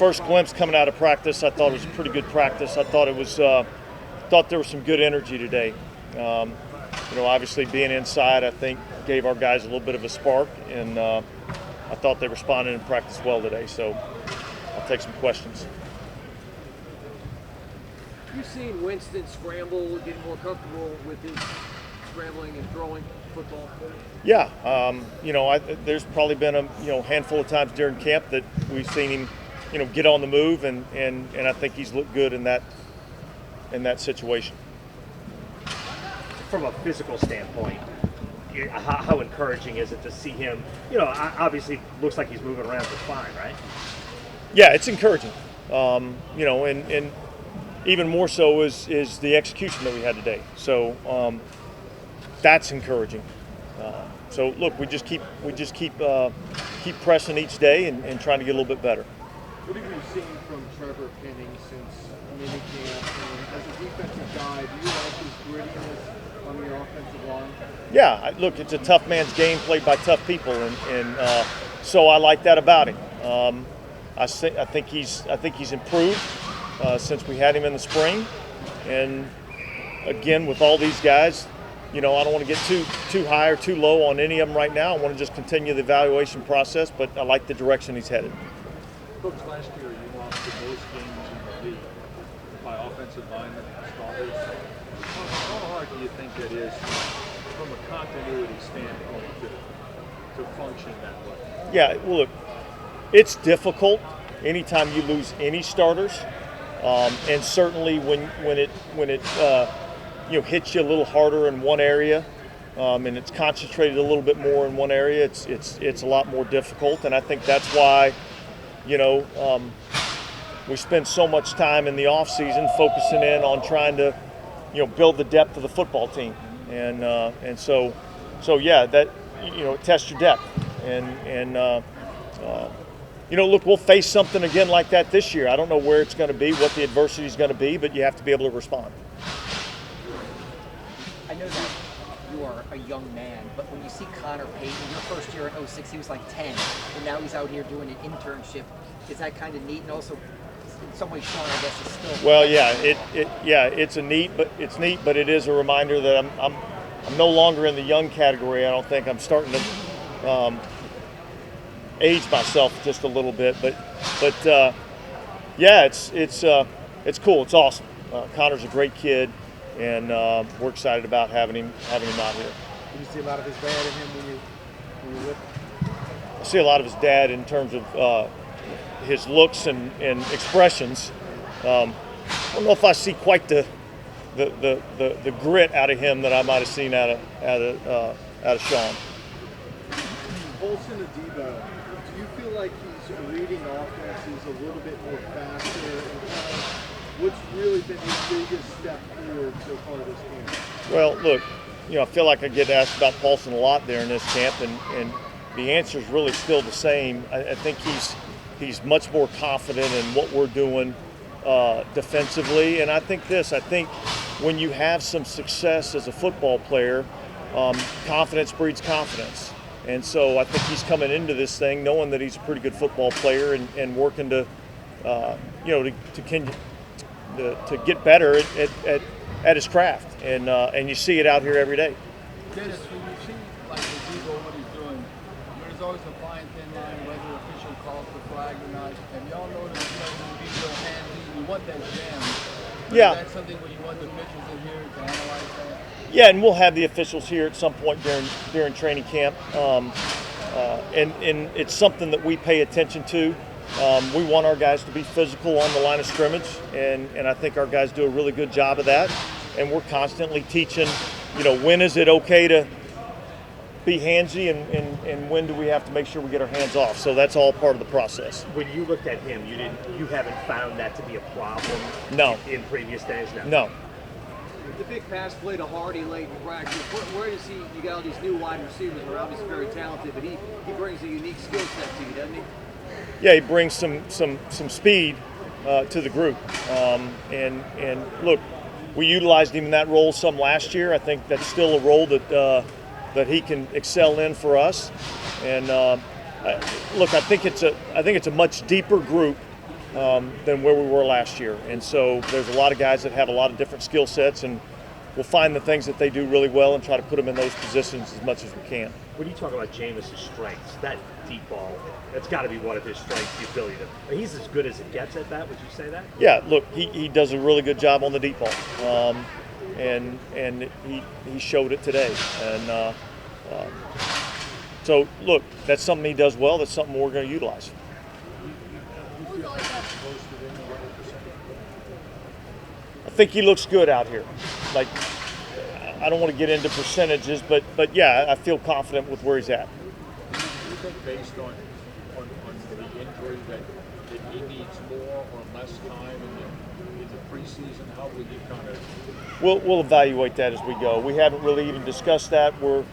first glimpse coming out of practice, I thought it was a pretty good practice. I thought there was some good energy today. Obviously being inside, I think gave our guys a little bit of a spark, and I thought they responded in practice well today. So I'll take some questions. You've seen Winston scramble, getting more comfortable with his scrambling and throwing football? Yeah, there's probably been a handful of times during camp that we've seen him, get on the move, and I think he's looked good in that situation. From a physical standpoint, how encouraging is it to see him? Obviously looks like he's moving around just fine, right? Yeah, it's encouraging. And even more so is the execution that we had today. So that's encouraging. So look, we just keep pressing each day and trying to get a little bit better. What have you seen from Trevor Penning since minicamp? And as a defensive guy, do you like his grittiness on the offensive line? Yeah, look, it's a tough man's game played by tough people, and so I like that about him. I think he's improved since we had him in the spring, and again with all these guys, I don't want to get too high or too low on any of them right now. I want to just continue the evaluation process, but I like the direction he's headed. Coach, last year you lost the most games in the league by offensive linemen and starters. How hard do you think that is from a continuity standpoint to function that way? Yeah, well, look, it's difficult anytime you lose any starters, and certainly when it hits you a little harder in one area, and it's concentrated a little bit more in one area. It's a lot more difficult, and I think that's why we spend so much time in the off season focusing in on trying to build the depth of the football team, and so yeah, that it tests your depth, and look, we'll face something again like that this year. I don't know where it's going to be, what the adversity is going to be, but you have to be able to respond. I know that you are a young man, but when you see Connor Payton, your first year in 06, he was like 10, and now he's out here doing an internship. Is that kind of neat? And also, in some ways, Sean, I guess, is still. Well, yeah, it's neat, but it is a reminder that I'm no longer in the young category. I don't think I'm starting to age myself just a little bit, but yeah, it's cool. It's awesome. Connor's a great kid. And we're excited about having him out here. Do you see a lot of his dad in him when you're with him? I see a lot of his dad in terms of his looks and expressions. I don't know if I see quite the grit out of him that I might have seen out of Sean. Paulson Adebo, do you feel like he's reading offenses a little bit more faster? And what's really been his biggest step forward so far this camp? Well, look, I feel like I get asked about Paulson a lot there in this camp, and the answer is really still the same. I think he's much more confident in what we're doing defensively, and I think when you have some success as a football player, confidence breeds confidence. And so I think he's coming into this thing knowing that he's a pretty good football player and working to get better at his craft, and you see it out here every day. Dennis, when you see like Adebo, what he's doing, there's always a fine thin line whether the official calls the flag or not. And y'all know that Adebo handy, you want that jam. Yeah. Is that something where you want the officials in here to analyze that? Yeah, and we'll have the officials here at some point during training camp, and it's something that we pay attention to. We want our guys to be physical on the line of scrimmage, and I think our guys do a really good job of that. And we're constantly teaching, when is it okay to be handsy, and when do we have to make sure we get our hands off. So that's all part of the process. When you looked at him, you haven't found that to be a problem. No. In previous days. No. The big pass play to Hardy late in practice. Where does he? You got all these new wide receivers who are obviously very talented, but he brings a unique skill set to you, doesn't he? Yeah, he brings some speed to the group, and look, we utilized him in that role some last year. I think that's still a role that he can excel in for us. And look, I think it's a much deeper group than where we were last year. And so there's a lot of guys that have a lot of different skill sets, and we'll find the things that they do really well and try to put them in those positions as much as we can. When you talk about Jameis's strengths, that deep ball, that's got to be one of his strengths, the ability to. He's as good as it gets at that. Would you say that? Yeah, look, he does a really good job on the deep ball, and he showed it today. And so, look, that's something he does well. That's something we're going to utilize. I think he looks good out here. Like, I don't want to get into percentages, but yeah, I feel confident with where he's at. Do you think based on the injury that he needs more or less time in the preseason? How will you kind of? We'll evaluate that as we go. We haven't really even discussed that. We're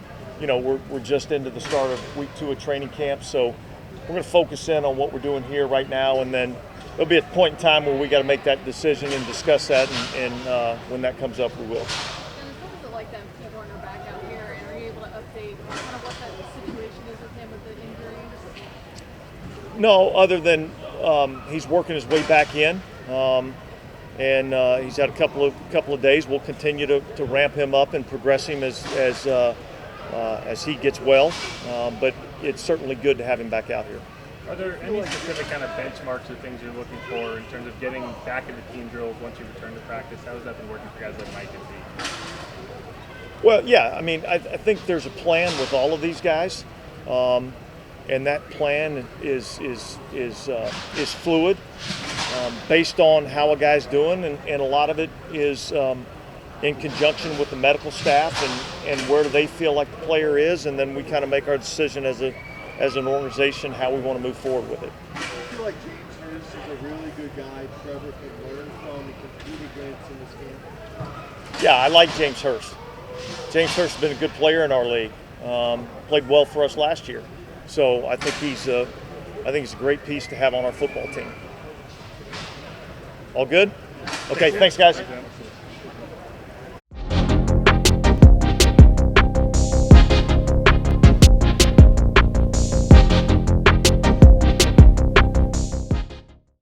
just into the start of week 2 of training camp, so we're going to focus in on what we're doing here right now, and then there'll be a point in time where we got to make that decision and discuss that, and when that comes up, we will. Dennis, what was it like that P. Warner back out here, and are you able to update kind of what that situation is with him with the injury? No, other than he's working his way back in, and he's had a couple of days. We'll continue to ramp him up and progress him as he gets well, but it's certainly good to have him back out here. Are there any specific kind of benchmarks or things you're looking for in terms of getting back into team drills once you return to practice? How has that been working for guys like Mike and Pete? Well, yeah, I mean, I think there's a plan with all of these guys, and that plan is fluid, based on how a guy's doing, and a lot of it is in conjunction with the medical staff and where do they feel like the player is, and then we kind of make our decision as an organization how we want to move forward with it. I feel like James Hurst is a really good guy Trevor can learn from and compete against in this game. Yeah, I like James Hurst. James Hurst has been a good player in our league. Played well for us last year, so I think he's a great piece to have on our football team. All good? Okay, thanks guys.